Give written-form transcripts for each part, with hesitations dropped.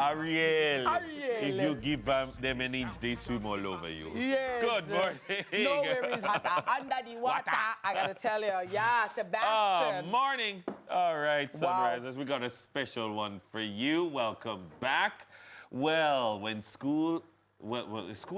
Ariel. Ariel. If you give them an inch, they swim all over you. Yes. Good morning. Nowhere is hotter. Under the water. I gotta tell you. Yeah, Sebastian. Morning. All right, Wow. Sunrisers, we got a special one for you. Welcome back. Well, when school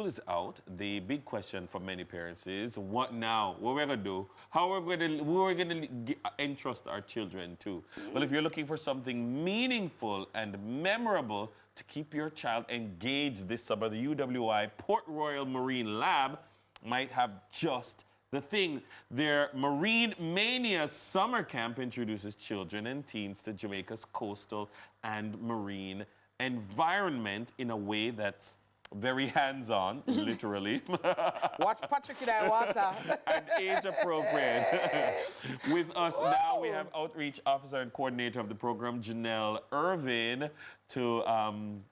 is out, the big question for many parents is, what now? What we're going to do? How we're going to entrust our children to? Well, if you're looking for something meaningful and memorable to keep your child engaged this summer, the UWI Port Royal Marine Lab might have just the thing. Their Marine Mania summer camp introduces children and teens to Jamaica's coastal and marine environment in a way that's very hands-on, literally. Watch Patrick in that water. And age-appropriate. With us now, we have Outreach Officer and Coordinator of the program, Jeanelle Irvine, to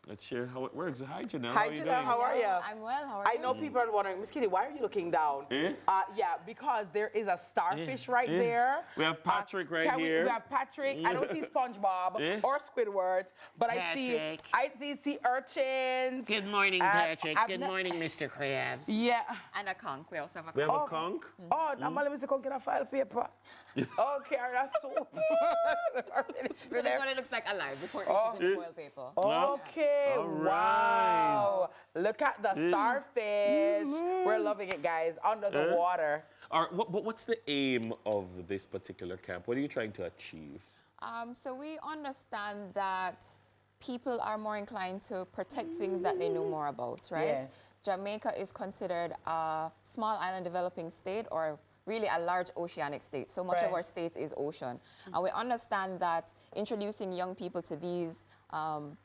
let's share how it works. Hi, Jeanelle. Hi, how are you Jeanelle. doing? How are you? I'm well. How are you? I know people are wondering, Miss Kitty, why are you looking down? Eh? Yeah, because there is a starfish right there. We have Patrick right here. We have Patrick. I don't see SpongeBob or Squidward, but I see sea urchins. Good morning, Patrick. Good morning, Mr. Krabs. Yeah. And a conch. We also have a We have conch. a conch. Oh, normally Mr. Conch in a file paper. Okay, that's so. So this one, it looks like alive before it reaches in foil paper. Okay, All right. wow. Look at the starfish. We're loving it, guys, under the water. All right, but what's the aim of this particular camp? What are you trying to achieve? So we understand that people are more inclined to protect things that they know more about, right? Yes. Jamaica is considered a small island developing state, or really a large oceanic state. So much of our state is ocean. And we understand that introducing young people to these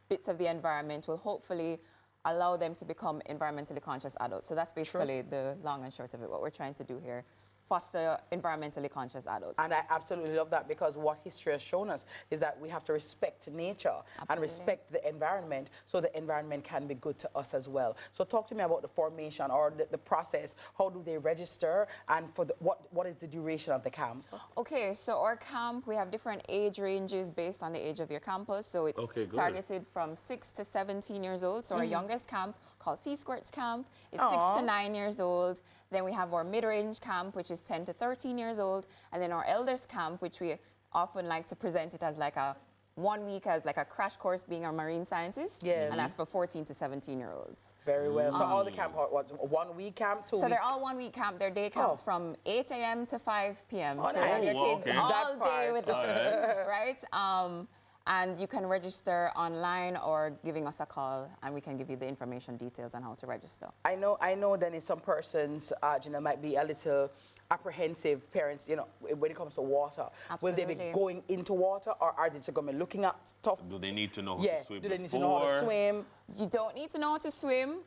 bits of the environment will hopefully allow them to become environmentally conscious adults. So that's basically the long and short of it, what we're trying to do here. Foster environmentally conscious adults. And I absolutely love that, because what history has shown us is that we have to respect nature and respect the environment, so the environment can be good to us as well. So talk to me about the formation or the process. How do they register, and for what is the duration of the camp? Okay, so our camp, we have different age ranges based on the age of your campus. So it's targeted from 6 to 17 years old. So our youngest camp, called Seasquirts camp, is 6 to 9 years old. Then we have our mid-range camp, which is 10 to 13 years old. And then our eldest camp, which we often like to present it as like a 1 week, as like a crash course being a marine scientist. Yes. And that's for 14 to 17-year-olds. Very well. So all the camp, what 1 week camp, 2 So week? they're all 1 week camp. Their day camps from 8 a.m. to 5 p.m. So nice. your kids all day with us, right? And you can register online or giving us a call, and we can give you the information details on how to register. I know then some persons, might be a little apprehensive, parents, when it comes to water. Absolutely. Will they be going into water, or are they just going to be looking at stuff? Do they need to know how to swim? Do they need to know how to swim? You don't need to know how to swim.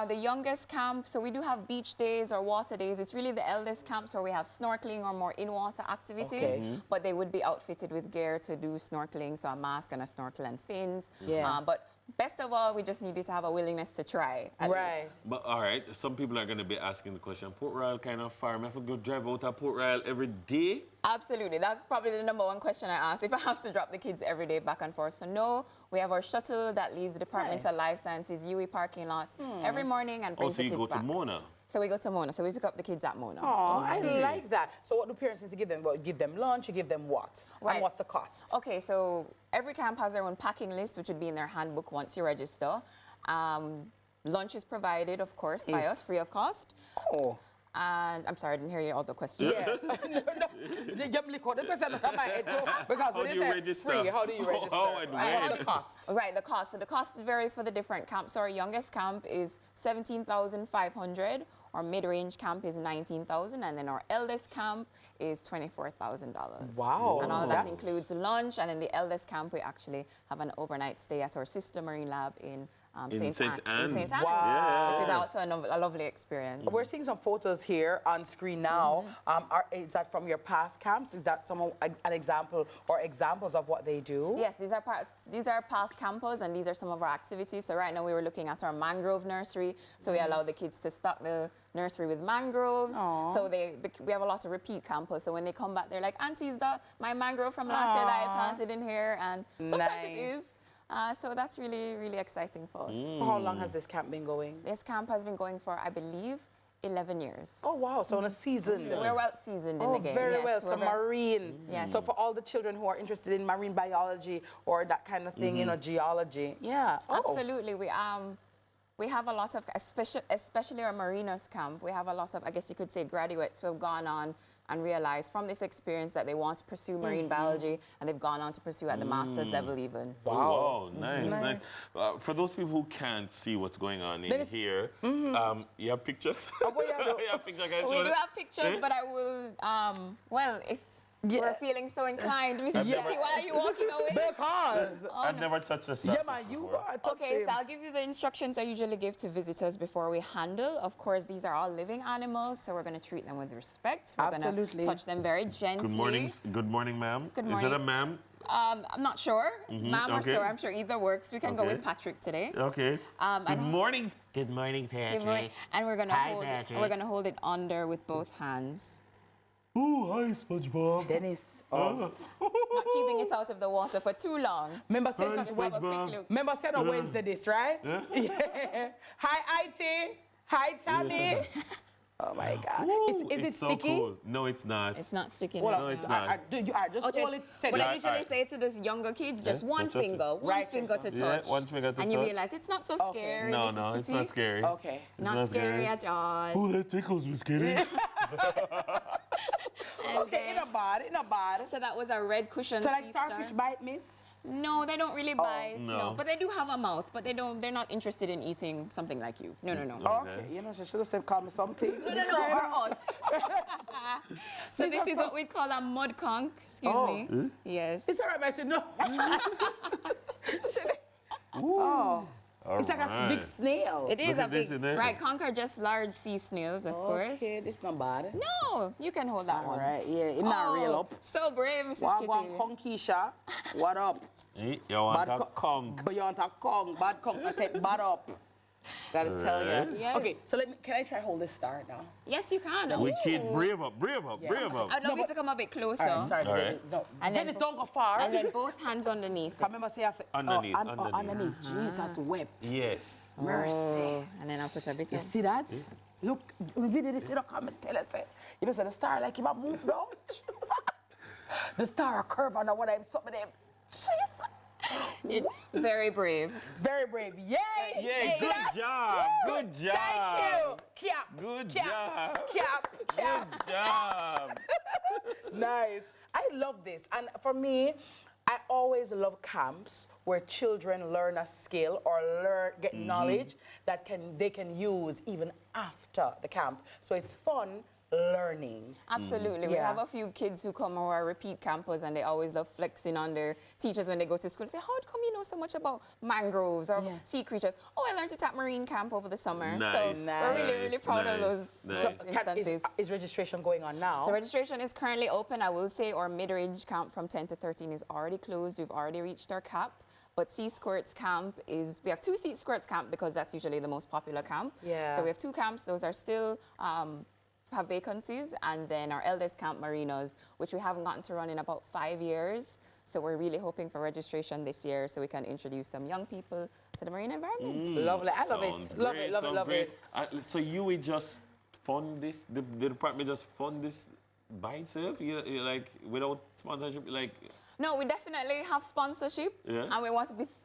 The youngest camp, so we do have beach days or water days. It's really the eldest camps where we have snorkeling or more in-water activities, but they would be outfitted with gear to do snorkeling, so a mask and a snorkel and fins. Yeah. But best of all, we just needed to have a willingness to try, at least. But all right, some people are going to be asking the question, Port Royal kind of far. I have to go drive out of Port Royal every day? Absolutely. That's probably the #1 question I ask, if I have to drop the kids every day back and forth. So no, we have our shuttle that leaves the Department of Life Sciences UWI parking lot every morning and brings the kids back. So you go to Mona? So we go to Mona. So we pick up the kids at Mona. Oh, I like that. So what do parents need to give them? Well, give them lunch, you give them what? Right. And what's the cost? Okay, so every camp has their own packing list, which would be in their handbook once you register. Lunch is provided, of course, by us, free of cost. Oh. And I'm sorry, I didn't hear you all the question. Yeah. Because How do you register? Free, how do you register? And what's the cost? Right, the cost. So the costs vary for the different camps. So our youngest camp is $17,500. Our mid-range camp is $19,000, and then our eldest camp is $24,000. Wow. And all of that includes lunch, and in the eldest camp, we actually have an overnight stay at our sister marine lab in St. Anne. Wow. Which is also a lovely experience. We're seeing some photos here on screen now. Is that from your past camps? Is that an example or examples of what they do? Yes, these are past campos, and these are some of our activities. So right now we were looking at our mangrove nursery. So we allow the kids to stock the nursery with mangroves. So we have a lot of repeat campos. So when they come back, they're like, Auntie, is that my mangrove from last year that I planted in here? And sometimes it is. So that's really, really exciting for us. For how long has this camp been going? This camp has been going for, I believe, 11 years. Oh, wow. So on a season. We're well seasoned in the game. Very yes, well. we're So marine. Yes. So for all the children who are interested in marine biology or that kind of thing, you know, geology. Yeah. Oh. Absolutely. We have a lot of, especially our mariners camp, we have a lot of, I guess you could say, graduates who have gone on and realized from this experience that they want to pursue marine biology, and they've gone on to pursue at the master's level even. Wow. Nice. For those people who can't see what's going on in here, you have pictures? Oh, well, yeah, no. You have pictures? Guys? We do have pictures, but I will, well, if we're feeling so inclined, Mrs. Kitty, why are you walking away? Because. I've never touched a star. Yeah, man, you got to touch Okay, him. so I'll give you the instructions I usually give to visitors before we handle. Of course, these are all living animals, so we're going to treat them with respect. We're going to touch them very gently. Good morning, ma'am. Good Is morning. it a ma'am? I'm not sure. Ma'am or okay. sir, I'm sure either works. We can go with Patrick today. Okay. Good morning. Good morning, Patrick. Good morning. And we're going to Hi, hold it. Patrick. We're going to hold it under with both hands. Oh, hi, SpongeBob. Dennis. Not keeping it out of the water for too long. Remember, Hi, Just have a quick SpongeBob. look. Remember, said on Wednesday this, right? Yeah. Hi, IT. Hi, Tabby. Oh my God. Is it so sticky? cool. No, it's not. It's not sticking. Hold right on. it's now. not. Just hold it steady. Well, Yeah, I usually alright. say to these younger kids, just one touch it. finger, one Right, finger to Yeah, touch. one finger to and you touch. realize it's not so Okay. scary. No, Mrs. it's Kitty. not scary. Okay. Not scary at all. Oh, that tickles me, Skitty. Okay, in a bad. So that was a red cushion So like sea star. starfish bite, miss? No, they don't really bite. No. No, but they do have a mouth. But they're not interested in eating something like you. No. Okay, you know, she should have said call me something. No, or us. So this is what we call a mud conch. Excuse me. Yes. It's all right, I should know. Oh. It's like a big snail. It is Look a at this big, in there. right? Conch are just large sea snails, of course. Okay, this not bad. No, you can hold that All one. right, yeah, it's not real up. So brave, Mrs. Wagwan Kitty. Keisha, what up? You want a co- conch. But you want a Kong, bad Kong, I take bad up. Gotta tell you. Yes. Okay, so can I try hold this star now? Yes, you can. We kid, Ooh. brave up. I'd love you to come a bit closer. All right, sorry. All right. No. And then then it don't go far. And then both hands underneath it. Remember say Underneath, underneath. underneath. Jesus wept. Yes. Mercy. And then I'll put a bit You in. see that? Look, we video this, you know, come and tell us. You know, say the star like him a move down. The star curve on what I'm something them. Very brave. Very brave. Yay! Yay, See good that? job. Woo! Good job. Thank you. Cap. Good cap, job. Cap. Cap. Good job. Nice. I love this. And for me, I always love camps where children learn a skill or get knowledge that they can use even after the camp. So it's fun learning. Absolutely. We Yeah. have a few kids who come who are repeat campers and they always love flexing on their teachers when they go to school. They say, how come you know so much about mangroves or sea creatures? Oh, I learned it at Marine camp over the summer. So we're really proud of those instances. Is registration going on now? So registration is currently open. I will say our mid-range camp from 10 to 13 is already closed. We've already reached our cap. But Seasquirts camp we have two Seasquirts camp because that's usually the most popular camp. Yeah. So we have two camps. Those are still have vacancies. And then our eldest camp, Marinos, which we haven't gotten to run in about 5 years. So we're really hoping for registration this year so we can introduce some young people to the marine environment. Lovely. I love Sounds it. Love great, it, love it, sounds love great. it. So you will just fund this? The department just fund this by itself? You like without sponsorship? Like No, we definitely have sponsorship, Yeah. and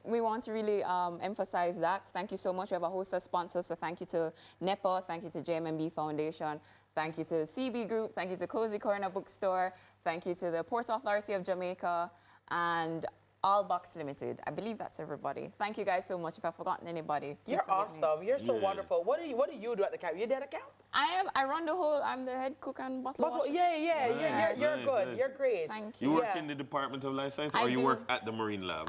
we want to really emphasize that. Thank you so much. We have a host of sponsors, so thank you to NEPA, thank you to JMMB Foundation, thank you to CB Group, thank you to Cozy Corner Bookstore, thank you to the Port Authority of Jamaica, and All Box Limited. I believe that's everybody. Thank you guys so much. If I've forgotten anybody, please You're forgive me. awesome. You're so Yeah. wonderful. What do you do at the camp? You did at the camp? I run the whole. I'm the head cook and bottle washer. Yeah. You're Nice, good. nice. You're great. Thank you. you work Yeah. in the Department of Life Sciences I or you do. work at the Marine Lab?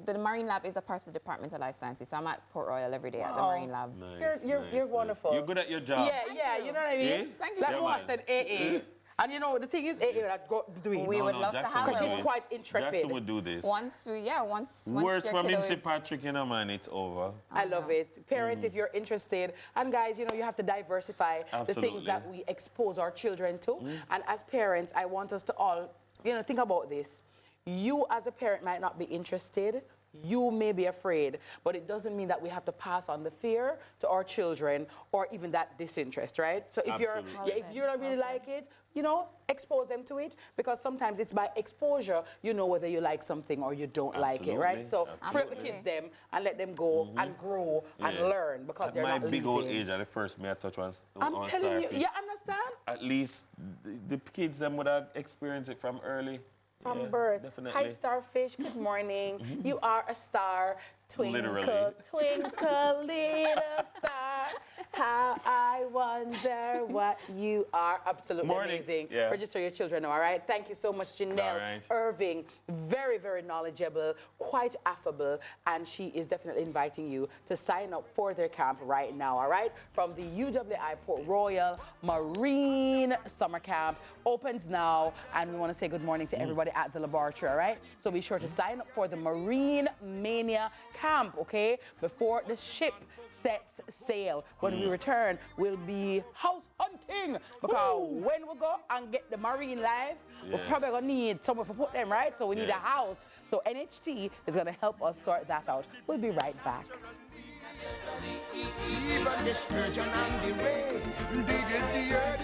The Marine Lab is a part of the Department of Life Sciences, so I'm at Port Royal every day at the Wow. Marine Lab. Nice, You're nice. wonderful. You're good at your job. Yeah, you know what I mean? Yeah? Thank you Like so Noah much. said AA. And you know, the thing is, AA would go do it. We would love to Jackson have would her. do Because she's it. quite intrepid. Jackson would do this. Once Words your from kiddo MC is- Patrick, you know, man, it's over. I love it. Parents, if you're interested, and guys, you know, you have to diversify the things Absolutely. that we expose our children to. And as parents, I want us to all, you know, think about this. You as a parent might not be interested. You may be afraid, but it doesn't mean that we have to pass on the fear to our children or even that disinterest, right? So if Absolutely. if you don't really like it, you know, expose them to it, because sometimes it's by exposure you know whether you like something or you don't like it, right? So free up the kids them and let them go and grow and learn, because they're my not big old leaving. age at the first me I touch one I'm on telling you, starfish. you understand? At least the kids them would have experienced it from early. From birth. Definitely. Hi, starfish. Good morning. You are a star. Twinkle, Literally. twinkle, little star. How I wonder what you are. Absolutely Morning. amazing. Yeah. Register your children now, all right? Thank you so much, Jeanelle All right. Irvine. Very, very knowledgeable, quite affable, and she is definitely inviting you to sign up for their camp right now, all right? From the UWI Port Royal Marine Summer Camp. Opens now, and we want to say good morning to everybody at the laboratory, all right? So be sure to sign up for the Marine Mania camp, okay? Before the ship sets sail. When we return, we'll be house hunting, because when we go and get the marine life, we're probably gonna need somewhere to put them, right? So we need a house. So NHT is gonna help us sort that out. We'll be right back. Even the sturgeon and the ray, they get the earth